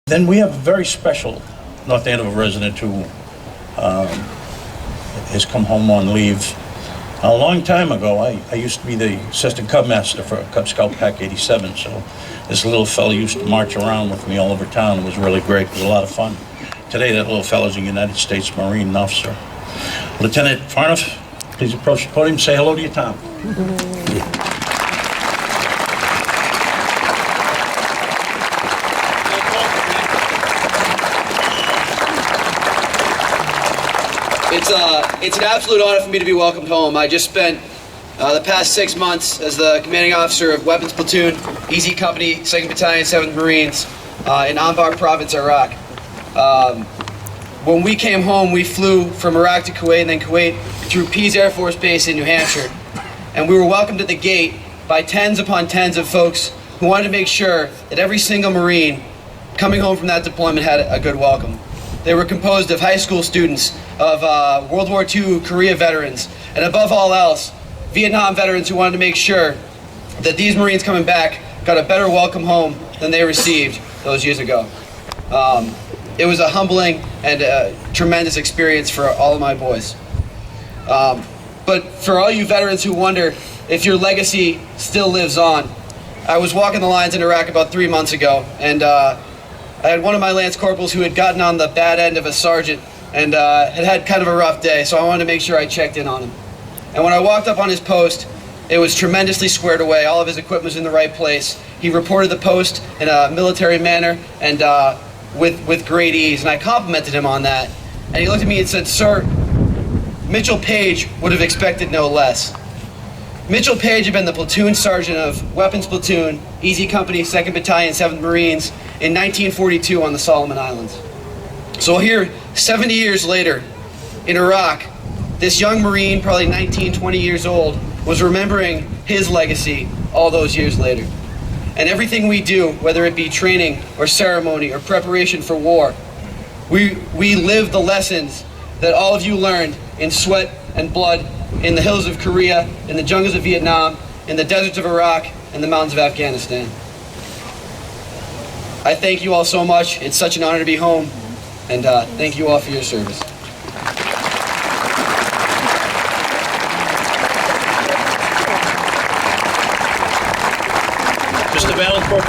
Then we have a very special North Andover resident who has come home on leave. A long time ago, I used to be the assistant Cub master for Cub Scout Pack 87, so this little fella used to march around with me all over town. It was really great. It was a lot of fun. Today, that little fella's a United States Marine officer. Lieutenant Farniff, please approach the podium. Say hello to your Tom. It's an absolute honor for me to be welcomed home. I just spent the past 6 months as the commanding officer of Weapons Platoon, Easy Company, 2nd Battalion, 7th Marines in Anbar Province, Iraq. When we came home, we flew from Iraq to Kuwait and then Kuwait through Pease Air Force Base in New Hampshire. And we were welcomed at the gate by tens upon tens of folks who wanted to make sure that every single Marine coming home from that deployment had a good welcome. They were composed of high school students, of World War II Korea veterans, and above all else, Vietnam veterans who wanted to make sure that these Marines coming back got a better welcome home than they received those years ago. It was a humbling and a tremendous experience for all of my boys. But for all you veterans who wonder if your legacy still lives on, I was walking the lines in Iraq about 3 months ago, and I had one of my lance corporals who had gotten on the bad end of a sergeant and had kind of a rough day, so I wanted to make sure I checked in on him. And when I walked up on his post, it was tremendously squared away. All of his equipment was in the right place. He reported the post in a military manner and with great ease, and I complimented him on that. And he looked at me and said, "Sir, Mitchell Page would have expected no less." Mitchell Page had been the platoon sergeant of Weapons Platoon, Easy Company, 2nd Battalion, 7th Marines in 1942 on the Solomon Islands. So here, 70 years later, in Iraq, this young Marine, probably 19, 20 years old, was remembering his legacy all those years later. And everything we do, whether it be training or ceremony or preparation for war, we live the lessons that all of you learned in sweat and blood in the hills of Korea, in the jungles of Vietnam, in the deserts of Iraq, and the mountains of Afghanistan. I thank you all so much. It's such an honor to be home, and thank you all for your service. Mr. Valencourt,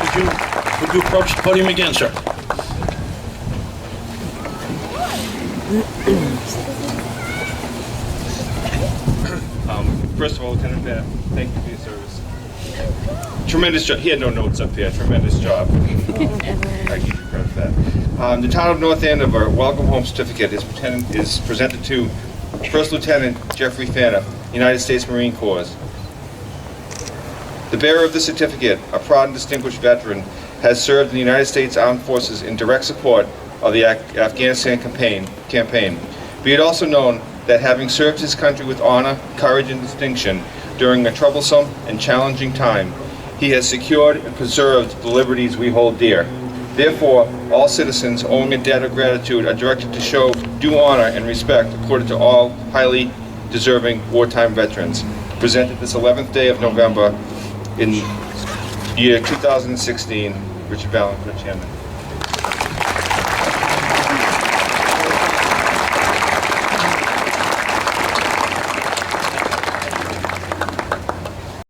would you approach the podium again, sir? First of all, Lieutenant Van, thank you for your service. Tremendous job. He had no notes up here. Tremendous job. I give you credit for that. The town of North Andover Welcome Home Certificate is presented to First Lieutenant Jeffrey Fanner, United States Marine Corps. The bearer of the certificate, a proud and distinguished veteran, has served in the United States Armed Forces in direct support of the Afghanistan campaign. Be it also known that having served his country with honor, courage, and distinction during a troublesome and challenging time, he has secured and preserved the liberties we hold dear. Therefore, all citizens owing a debt of gratitude are directed to show due honor and respect accorded to all highly deserving wartime veterans. Presented this 11th day of November in year 2016, Richard Valencourt, Chairman.